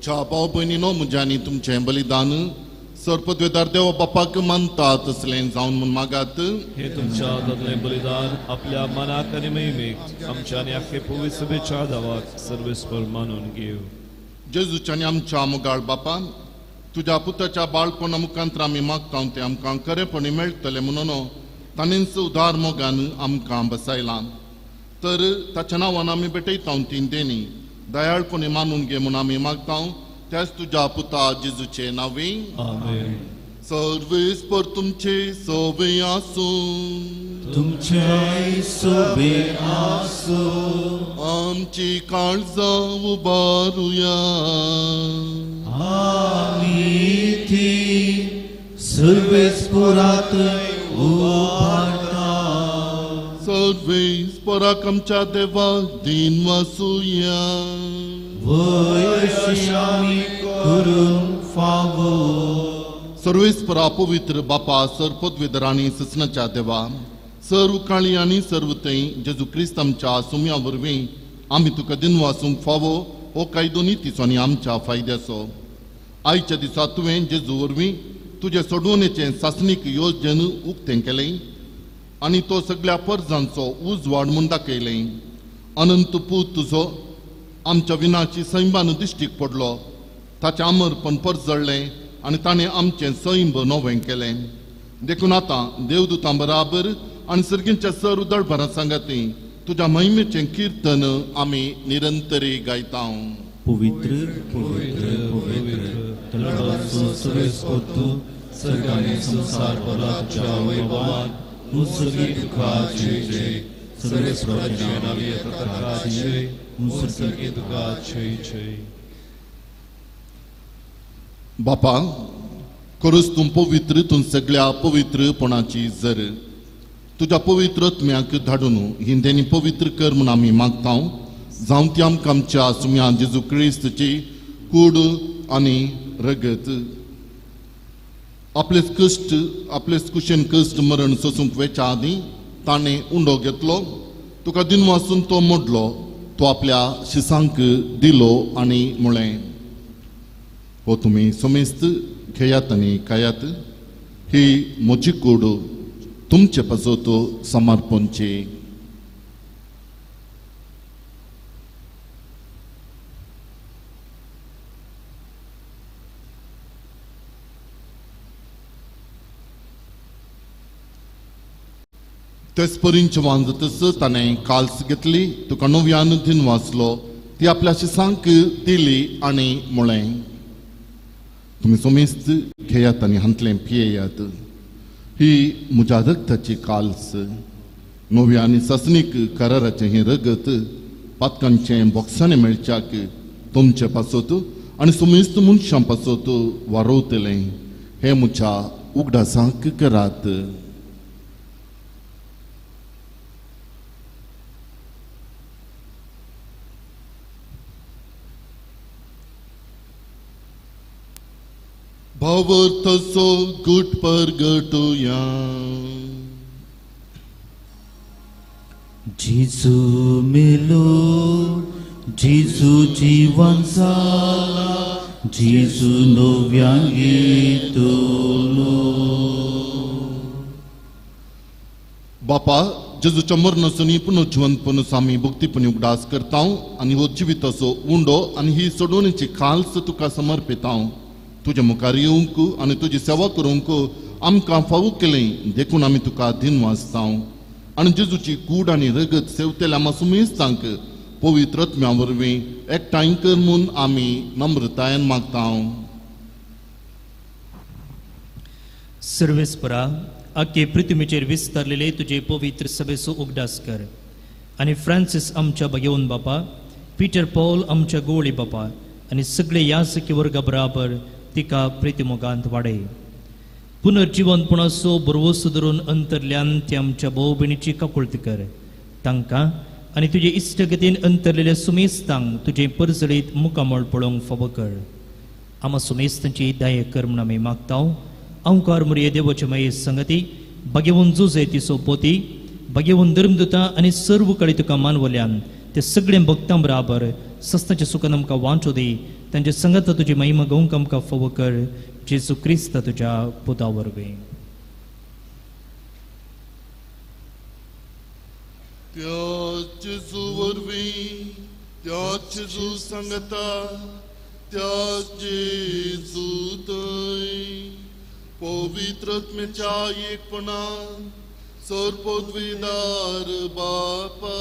तुमच्या भाव भयणीनो म्हज्या आनी तुमचें बलिदान सरपदवेदार देवा बापाक मानता तसलें जावन म्हूण मागात. हे तुमच्या हातांतलें बलिदान आपल्या मनाक आनी मैमेक आमच्या आनी आख्खे पवित्र सभेच्या दावाक सर्वेस्पर मानून घेव. जेजूच्या आनी आमच्या मोगाळ बापा, तुज्या पुताच्या बाळपणा मुखांतर आमी मागता तें आमकां खरेपणी मेळटलें म्हणून ताणेंच उदार मोगान आमकां बसयलां. तर ताच्या नांवान आमी भेटयता तीन देणी दयाळपणी मानून घे म्हूण आमी मागता. त्याच तुज्या पुता जेजूचे नांवे. आमेन. सर्वेस्पर तुमचे सोबे आसूं. तुमच्या सोबे आसो. आमची काळजां उबारुया. आमी थी सर्वेस्परात उबारता. सर्वेस्पराक आमच्या देवाक दिन वासुया. वयशी आमी करून फावो. सर्वेस्परा पवित्र बापा सरपदवेदर आनी ससनाच्या देवा, सर्व काळी आनी सर्व थंय जेजू क्रिस्त आमच्या सुम्या वरवीं आमी तुका दिन वासूंक फावो हो कायदो नितीचो आनी आमच्या फायद्याचो. आयच्या दिसा तुवें जेजू वरवीं तुजे सोडवणेचें सासणीक योजन उक्तें केलें आनी तो सगळ्या परजांचो उजवाड म्हूण दाखयलें. अनंत पूत तुजो आमच्या विनाची सैंबान दिश्टीक पडलो. ताचें अमरपण परजळ्ळें आनी ताणें आमचें सैंब नवें केलें. देखून आतां देवदूतां बराबर आनी सर्गींच्या सर्व दळभरां सांगाती तुज्या महिमेचें कीर्तन आमी निरंतरी गायता. पवित्र पवित्र पवित्र तळाचो सर्वेस्पर तूं सर्गाने संसार पराच्या वैभवान मुसर्गी तुका जय जय. सर्वेस्पराचे नावे तुका जय. मुसर्गी तुका जय जय. बापा, खरोच तूं पवित्र, तूं सगळ्या पवित्रपणाची जर तुज्या पवित्रत्म्याक धाडून ही देणी पवित्र कर म्हूण आमी मागता. जावं ती आमकां आमच्या सुम्या जेजू क्रिस्तची कूड आनी रगत आपलेच कश्ट आपलेच कुशेन कश्ट मरण सोसूंक वेच्या आदी ताणें उंडो घेतलो. तुका दिन वासून तो मोडलो. तो आपल्या शिसांक दिलो आनी म्हळें, हो तुमी समेस्त घेयात आनी खायात. ही म्हजी कूड तुमचे पासत समर्पणची. तेच परींचे वांजतस ताणें काल्स घेतली. तुका नव्यान दिन वाचलो. ती आपल्या शिसांक दिली आनी म्हळें, तुमी समेस्त घेयात आनी हांतलें पियेयात. ही म्हज्या रगताची काल्स. नव्या आनी ससनीक कराराचें ही रगत पातकांचें बॉक्सांनी मेळच्याक तुमचे पासत आनी समेस्त मनशां पासत वारोवतलें. हें म्हज्या उगडासांक करात. भावार्थसो गुट परगटुया. जेजू मेलो, जेजू जीवन जाला, जेजू नव्यान येतलो. बापा, जेजूच्या मरणासून पुनर्जिवंतपणूस आमी भक्तीपणी उगडास करता आनी हो जिविताचो उंडो आनी ही सोडवणेची खाल्स तुका समर्पिता. तुजे मुखार येवंक आनी तुजी सेवा करूंक आमकां फावो केलें. देखून आमी तुका दिन वाचता आनी जेजूची कूड आनी रगत सेवतेल्या आम्हा सुमेस्तांक पवित्रत्म्या वरवीं एकठांय कर म्हूण आमी नम्रतायेन मागता. सर्वेस्परा, आख्खे पृथ्वीचेर विस्तारलेले तुजे पवित्र सभेचो उगडास कर आनी फ्रांसीस आमच्या भगवंत बापा, पीटर पॉल आमच्या गोळी बापा आनी सगळे याजकी वर्गा बराबर तिका प्रितीमोगांत वाडय. पुनर्जिवंतपणाचो बरवो सुदरून अंतरल्यान ते आमच्या भाव भयणीची काकुळट कर. तांकां आनी तुजे इश्टगतीन अंतरलेल्या सुमेस्तांक तुजे परजळीत मुखामळ पळोवंक फावो कर. आम्हा सुमेस्तांची दया कर म्हूण आमी मागता. अवकार मुरये देवाचे माये संगती भगवंत जोजे तिचो पोती भगवंत धर्मदूता आनी सर्व कळे तुका मानवल्यान ते सगळे भक्तां बराबर सस्ताच्या सुखान आमकां वांचो दी. तांचे संगत तुजी महिमा गोवंक आमकां फोव कर जेजू क्रिस्त तुज्या पुता वरवीं. त्याच जेजू वरवीं त्याच जेजू सांगता त्याच जेजू थंय पवित्र आत्म्याच्या एकपणान सर्वपदवीदार बापा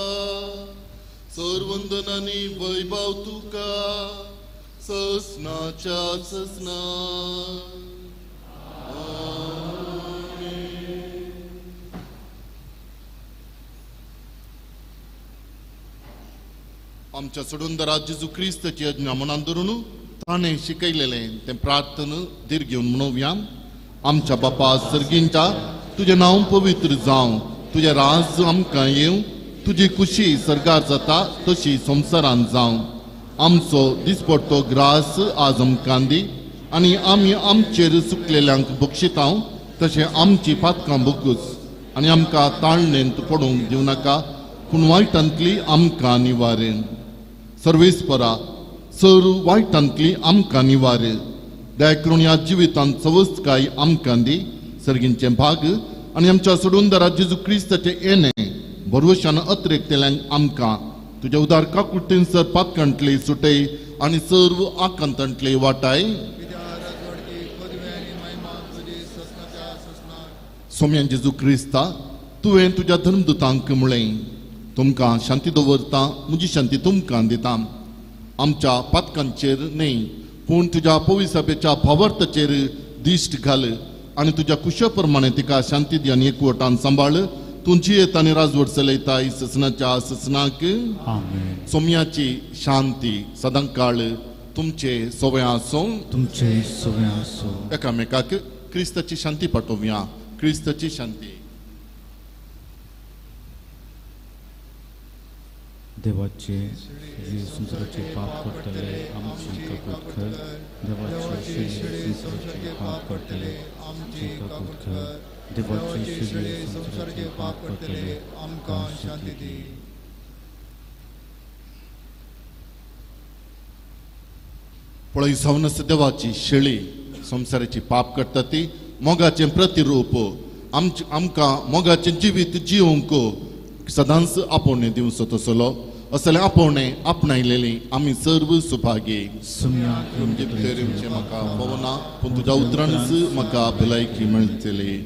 सर्वंदनांनी वैभव तुका ससनाच्या ससना. आमच्या सोडूनदारात जेजू क्रिस्ताची आज्ञा मनान धरून ताणें शिकयलेलें तें प्रार्थना धीर घेवन म्हणोवया. आमच्या बापा सर्गींच्या तुजें नांव पवित्र जावं, तुजें राज आमकां येवं, तुजी खुशी सर्गार जाता तशी संवसारांत जावं. आमचो दिसपडटो ग्रास आज आमकां दी आनी आमी आमचेर चुकलेल्यांक बक्षितां तशें आमची पातकां बगूच आनी आमकां ताळणेंत पडूंक दिवं नाका पूण वायटांतली आमकां निवार. सर्वेस्परा सर वायटांतली आमकां निवार. दया करून ह्या जिवितांत चवस्तकाय आमकां दी सर्गींचे भाग आनी आमच्या सोडूनदारा जेजू क्रिस्ताचें येणें भरवशान अतिरेकतेल्यांक आमकां तुज्या उदार काकुळटेन सर पातकांतले सुटय आनी सर्व आकांतांतले वाटाय. सोम्यान जेजू क्रिस्ता तुवें तुज्या धर्मदुतांक म्हळें तुमकां शांती दवरता म्हजी शांती तुमकां दिता. आमच्या पातकांचेर न्हय पूण तुज्या पवित्रसभेच्या भावार्थाचेर दिश्ट घाल आनी तुज्या कुशा प्रमाणे तिका शांती दी आनी एकवटान सांबाळ. तूं जियेत आनी राजवट चलयताय ससनाच्या ससनाक. आमेन. सोम्याची शांती सदांकाळ तुमचे सोवे आसूं. तुमचे सगळे आसूं. एकामेकाक क्रिस्ताची शांती पाठोवया. क्रिस्ताची शांती. देवाचे जे संसाराचे पाप करतले आमची काकूट कर. देवाचे संसाराचे पाप करतले आमची काकूट कर. देवाचे संसाराचे पाप करतले आमकां शांती दी. पळय सवनस देवाची शेळी संसाराची पाप करता ती मोगाचें प्रतिरूप आमकां मोगाचें जिवीत जिवंक सदांच आपोवणें दिवचो तसलो असलें आपोवणें आपणायलेली आमी सर्व सुभागी. तुमचे भितर येवचें म्हाका पवना पूण तुज्या उतरांच म्हाका भलायकी मेळटली.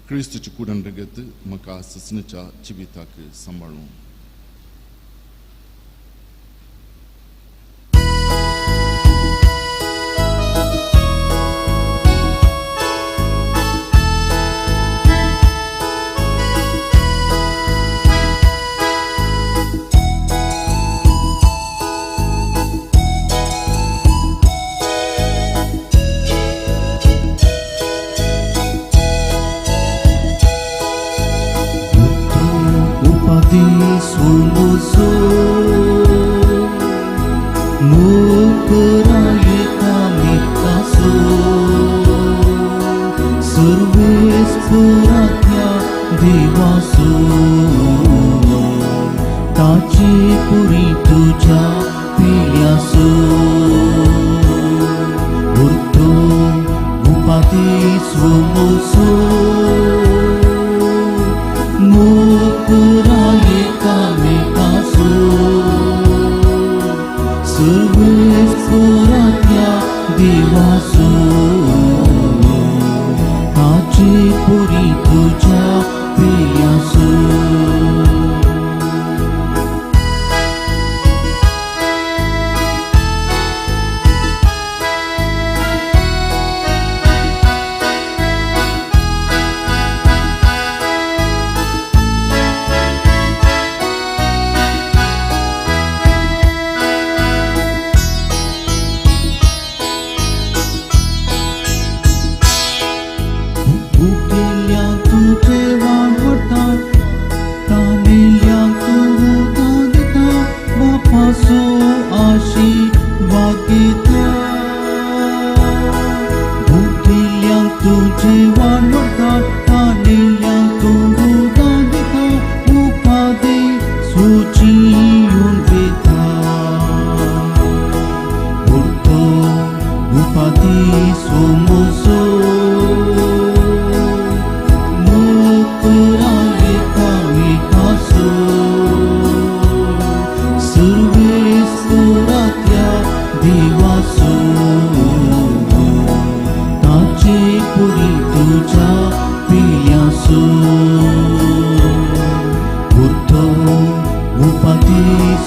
क्रिस्तची कुडण रगत म्हाका ससनाच्या जिविताक सांबाळूं.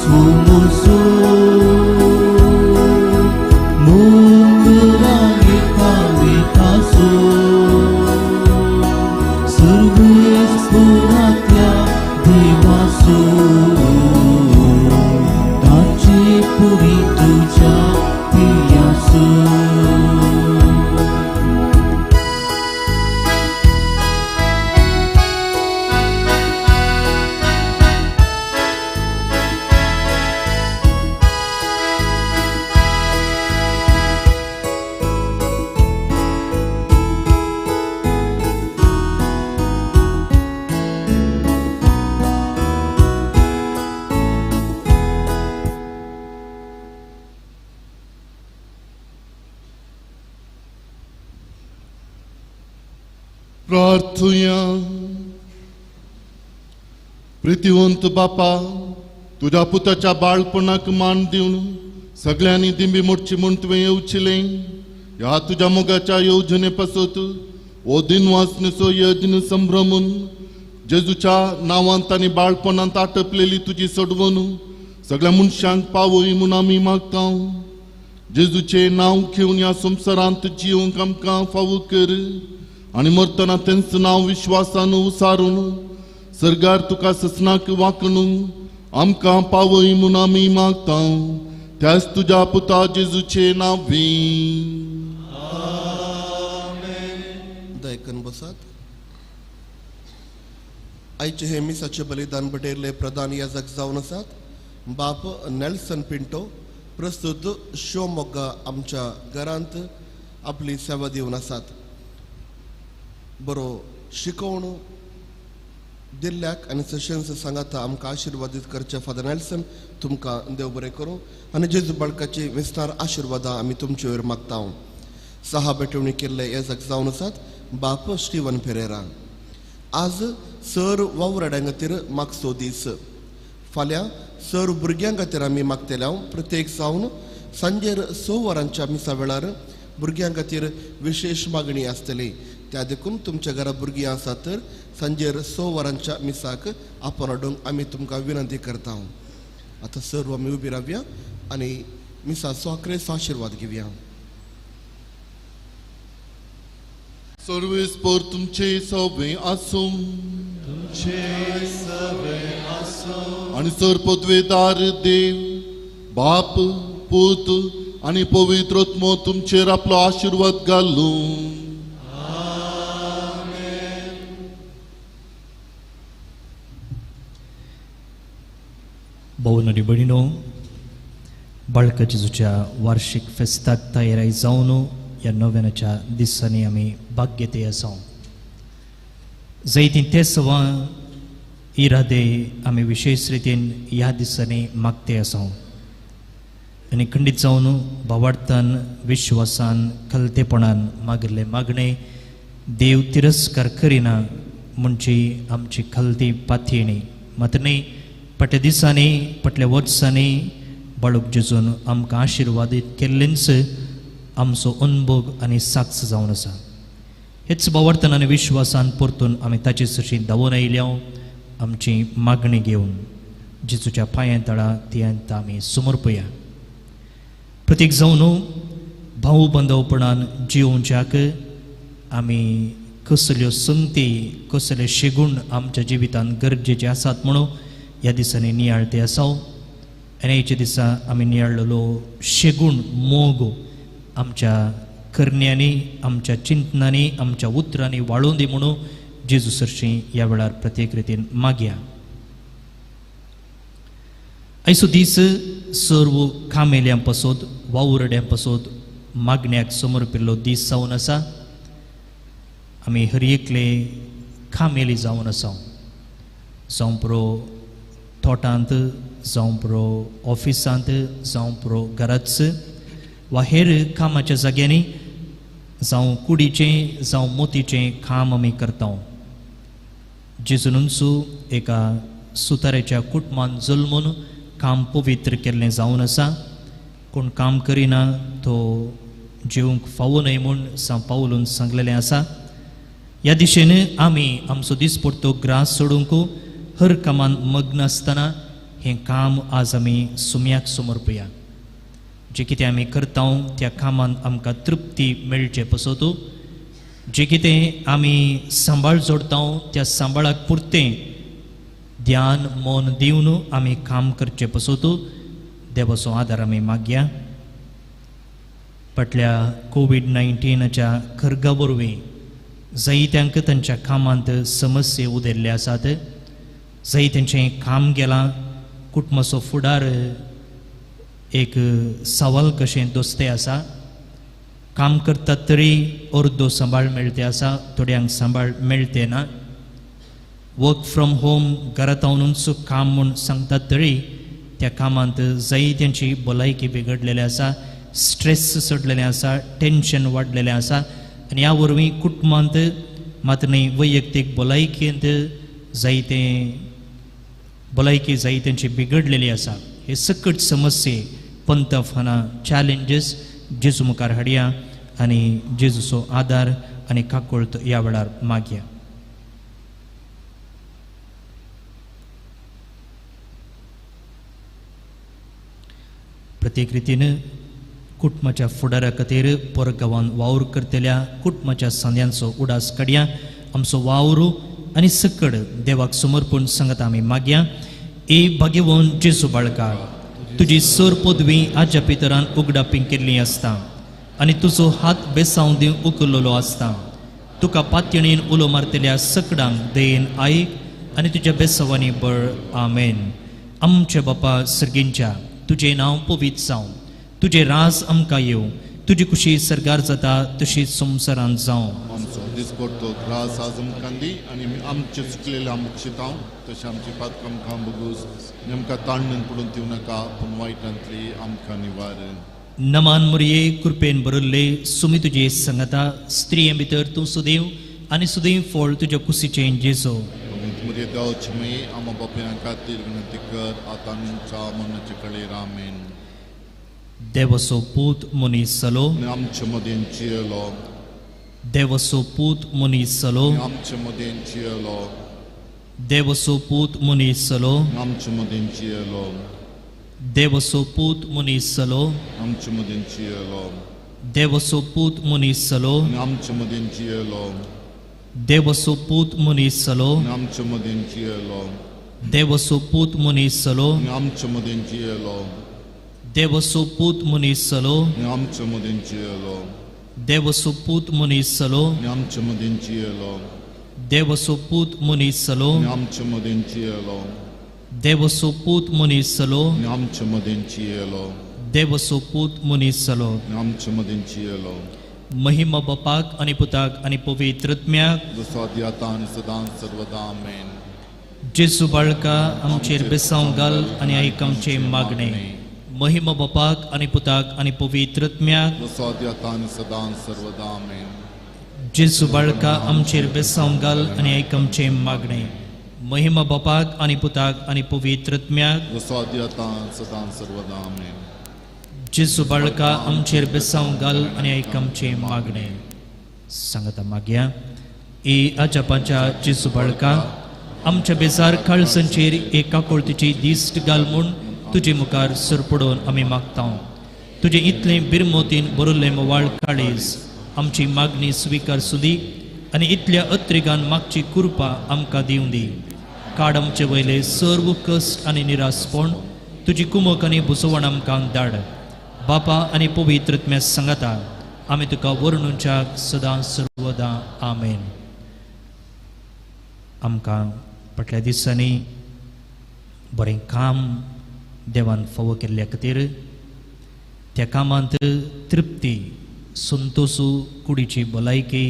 सुमुसु मुंगरागे कावे कासो सर्वेश्वरात्या देवासो ताची पुरी तुझ्या पियासो प्रार्थुया. प्रितिवंत बापा, तुझ्या पुताच्या बाळपणाक मान दिवन सगळ्यांनी दिंबी मोडची म्हूण तुवें येवचिलें. ह्या तुझ्या मोगाच्या येवजणे पासत ओ दिनवासनेचो यज्ञ संभ्रमून जेजूच्या नांवांत आनी बाळपणांत आटपलेली तुजी सडवण सगळ्या मनशांक पावय म्हूण आमी मागता. जेजूचे नांव घेवन ह्या संवसारांत जिवंक आमकां फावो कर आनी मरतना तेंचं नांव विश्वासान उसारून सर्गार तुका ससनाक वांकणूंक आमकां पावय म्हूण आमी मागता. त्याच तुज्या पुता जेजूचे नांवी. दयकन बसात. आयचे हे मिसाचे बलिदान बटयल्ले प्रधान याजक जावन आसात बाप नेल्सन पिंटो. प्रस्तुत शिवमोग्गा आमच्या घरांत आपली सेवा दिवन आसात. बरो शिकवण दिल्ल्याक आनी सेशन्स सांगात आमकां आशिर्वादीत करचे फादर नेल्सन. तुमकां देव बरें करूं आनी जेजू बाळकाची विस्तार आशिर्वादां आमी तुमचे वयर मागता. 6 बेटवणी केल्ले येजक जावन आसात बाप स्टीवन पेरेरा. आज सर वावराड्यां खातीर मागचो दीस. फाल्यां सर भुरग्यां खातीर आमी मागतल्या. प्रत्येक जावन सांजेर 6 वरांच्या मिसा वेळार भुरग्यां खातीर विशेष मागणी आसतली. त्या देखून तुमच्या घरा भुरगीं आसात तर सांजेर 6 वरांच्या मिसाक आपण हाडूंक आमी तुमकां विनंती करता. आतां सर्व आमी उबी रावया आनी मिसाचो अक्रेस आशिर्वाद घेवया. सर्वेस्पर तुमचे सवे आसूं आनी सर पदवेदार देव बाप पूत आनी पवित्र आत्मो तुमचेर आपलो आशिर्वाद घालूं. भोवन आनी भयणीनो, बाळका जेजूच्या वार्षिक फेस्ताक तयारी जावन ह्या नव्यानाच्या दिसांनी आमी भाग्यते आसा. जायतीं तेसवां इरादे आमी विशेष रितीन ह्या दिसांनी मागते आसा आनी खंडीत जावन भावार्थान विश्वासान खलतेपणान मागिल्ले मागणे देव तिरस्कार करिना म्हणची आमची खलती पातयणी. मात न्ही पट्या दिसांनी पटल्या वर्सांनी बाळूक जेजून आमकां आशिर्वादीत केल्लेंच आमचो अनुभव आनी साक्ष जावन आसा. हेच भावार्थान आनी विश्वासान परतून आमी ताची सशी धांवून आयल्या. आमची मागणी घेवन जेजूच्या पांयां तळा तियांत आमी समर्पया. प्रत्येक जावन भाऊ बांदवपणान जिवोवच्याक आमी कसल्यो संगती कसले शेगूण आमच्या जिवितांत गरजेचे आसात म्हणून ह्या दिसांनी नियाळते आसा. आनी हेच्या दिसा आमी नियाळलेलो शेगूण मोग आमच्या करण्यांनी आमच्या चिंतनांनी आमच्या उतरांनी वाळून दी म्हणून जेजू सरशी ह्या वेळार प्रत्येक रितीन मागया. आयचो दीस सर्व कामेल्यां पासत वावुरड्यां पासत मागण्याक समर्पिल्लो दीस जावन आसा. आमी हर एकले कामेली जावन आसा. जावं पुरो तोटांत जावं पुरो ऑफिसांत जावं पुरो घराच वा हेर कामाच्या जाग्यांनी जावं कुडीचें जावं मोतीचें काम आमी करता. जेजूनूच एका सुताराच्या कुटुंबांत जल्मून काम पवित्र केल्लें जावन आसा. कोण काम करिना तो जेवंक फावो न्हय म्हूण पावलून सांगलेलें आसा. ह्या दिशेन आमी आमचो दिसपट्टो ग्रास सोडूंक हर कामान मग्न आसतना हें काम आज आमी सुम्याक समर्पया. जे कितें आमी करता त्या कामान आमकां तृप्ती मेळचे पसोत. जे कितें आमी सांबाळ जोडता त्या सांबाळाक पुरतें ध्यान मौन दिवन आमी काम करचे पसोत. देवाचो आदार आमी मागया. फाटल्या कोविड-19च्या खरगा वरवीं जायत्यांक तांच्या कामांत समस्या उदेल्ले आसात. जायत्यांचें काम गेलां. कुटुंबाचो फुडार एक सवाल कशें दोस्तें आसा. काम करतात तरी अर्दो सांबाळ मेळटे आसा, थोड्यांक सांबाळ मेळटे ना. वर्क फ्रॉम होम घरांत रावनूच काम म्हूण सांगतात तरी त्या कामांत जायत्यांची भलायकी बिगडलेली आसा, स्ट्रेस चडलेलें आसा, टेन्शन वाडलेलें आसा. आनी ह्या वरवीं कुटुंबांत मात न्ही वैयक्तीक भलायकेंत भलायकी जायत्यांची बिगडलेली आसा. हे सकट समस्ये पंत फना चॅलेंजीस जेजू मुखार हाडया आनी जेजूचो आदार आनी काकुळट ह्या वेळार मागया. प्रत्येक रितीन कुटुंबाच्या फुडारा खातीर परगांवांत वावर करतल्या कुटुंबाच्या सांद्यांचो उडास काडया. आमचो वावर आनी सकड देवाक समर्पण सांगत आमी मागया. ए भाग्यवान जेजू बाळका, तुजी सर पदवी आज्या पितरान उगडापी केल्ली आसता आनी तुजो हात बेसांव दिवंक उखललो आसता. तुका पातयणीन उलो मारतल्या सकडांक देन आयक आनी तुज्या बेसांवांनी बळ. आमेन. आमचे बापा सर्गींच्या, तुजें नांव पवित्र जावं, तुजें राज आमकां येवं, तुजी खुशी सरगार जाता तशी संवसारांत जावं. आमचो दिसपडतो ग्रास आज आमकां दी आनी आमचे चुकलेले आमकां शिताव तशें आमची पातकां आमकां बगूस आमकां ताणून पडून दिवं नाका, पूण वायटांतली आमकां निवार. नमान मुरये कृपेन भरिल्ले सुमी तुजे संगता, स्त्रिये भितर तूं सुदैव आनी सुदैव फळ तुज्या कुशीचें जेजो. मुरे देवाचे मे आमा बापायन खातीर विनंती कर, आतां आमच्या मनाचे कळेर. आमेन. देवाचो पूत मनीस जालो, आमचे मदें जियेलो. देवाचो पूत मनीस जालो, आमचे मदें जियेलो. देवाचो पूत मनीस जालो, आमचे मदें जियेलो. देवाचो पूत मनीस जालो, आमचे मदें जियेलो. देवाचो पूत मनीस जालो, आमचे मदें जियेलो. देवाचो पूत मनीस जालो, आमचे मदें जियेलो. देवाचो पूत मनीस जालो, आमचे मदें जियेलो. देवाचो पूत मनीस जालो, आमचे मदें जियेलो. देवाचो पूत मनीस जालो, आमचे मदें जियेलो. देवाचो पूत मनीस जालो, आमचे मदें जियेलो. देवाचो पूत मनीस जालो, आमचे मदें जियेलो. देवाचो पूत मनीस जालो. आमचे मदें जियेलो. महिमा बापाक आनी पुताक आनी पवित्रत्म्याक, जसो आदी आतां आनी सदां सर्वदा. आमेन. जेजू बाळका आमचेर बेसांव घाल आनी आयक आमचे मागणे. महिमा बापाक आनी पुताक आनी पवित्रत्म्याक, जसो आदी आतां आनी सदां सर्वदा. आमेन. जेजू बाळका आमचेर बेसांव घाल आनी आयक आमचे मागणे. महिमा बापाक आनी पुताक आनी पवित्रत्म्याक, जसो आदी आतां सदां सर्वदा. आमेन. जेजू बाळका आमचेर बेसांव घाल आनी आयक आमचे मागणे. सांगता मागया. ए आजापाच्या जेजू बाळका, आमच्या बेजार काळजांचेर एका कोळतीची दिश्ट घाल म्हूण तुजे मुखार सरपडोवन आमी मागता. तुजे इतलें बिरमोतीन बरयल्लें मोवाळ काळीज आमची मागणी स्विकार सुदी आनी इतल्या अत्रिगान मागची कृपा आमकां दिवं दी. काड आमचे वयले सर्व कश्ट आनी निरासपण तुजी कुमक आनी बुसवण आमकां धाड. बापा आनी पवित्रत्म्या सांगता आमी तुका वर्णुच्याक सदां सर्वदा. आमेन. आमकां फाटल्या दिसांनी बरें काम देवान फावो केल्ल्या खातीर त्या कामांत तृप्ती, संतोष, कुडीची भलायकी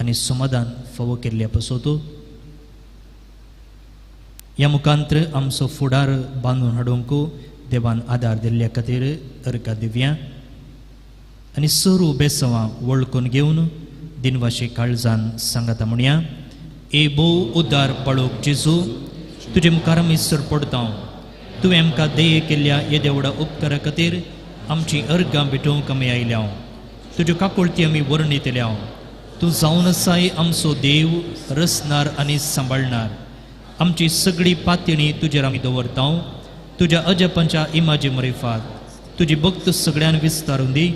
आनी समाधान फावो केल्ल्या पासत ह्या मुखांत्र आमचो फुडार बांदून हाडूंक देवान आदार दिल्ल्या खातीर अर्घा दिवया आनी सर्व बेसवां वळखून घेवन दिनवाशी काळजान सांगता म्हणया. ए भोव उद्दार बाळूक जेजू, तुजे मुखार आमी सरपडता. तुवें आमकां देय केल्ल्या येद्या व्हडा उपकारा खातीर आमची अर्घां भेटोवंक आमी आयल्या. तुज्यो काकुळटी आमी वर्णितल्या. तूं जावन आसाय आमचो देव, रचणार आनी सांबाळणार. आमची सगळी पातयणी तुजेर आमी दवरता तुझ्या अजपांच्या इमाजे मरेफात तुझी भक्त सगळ्यान विस्तारून दी.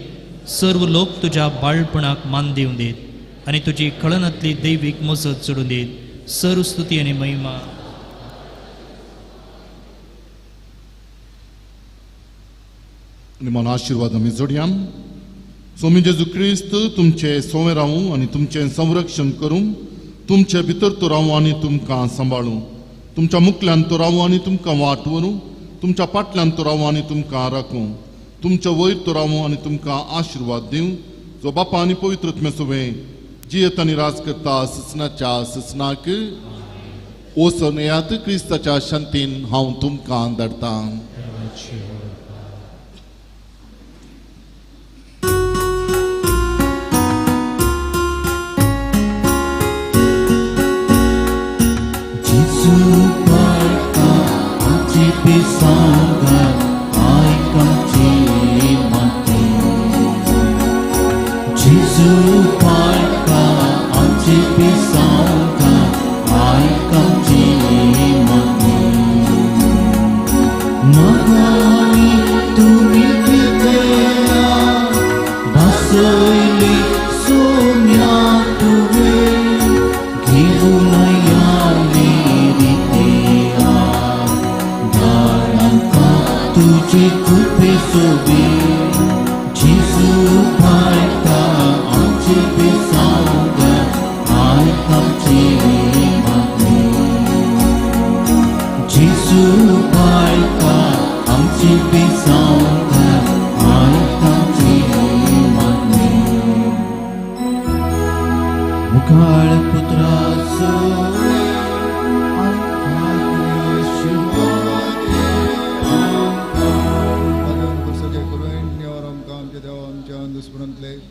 सर्व लोक तुझ्या बाळपणाक मान दिवन देत आणि तुझी कळनातली दैविक मजत चढून देत. सर्व स्तुती आणि महिमा निमन आशीर्वाद आमी जोडया. स्वामी जेजू क्रिस्त तुमचे सोवे रावूं आनी तुमचें संरक्षण करूं. तुमचे भितर तो रावूं आनी तुमकां सांबाळूं. तुमच्या मुखल्यान तो रावूं आनी तुमकां वाट व्हरूं. तुमच्या फाटल्यान तो रावूं आनी तुमकां राखूं. तुमच्या वयर तो रावूं आनी तुमकां आशीर्वाद दिवं. जो बापा आनी पवित्रत्मे सोवे जियेत आनी राज करता ससनाच्या ससनाक. ओसोन येयात क्रिस्ताच्या शांतीन हांव तुमकां धाडटां.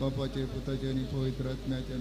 बापाचे पुताचे आणि पवित्र आत्म्याचे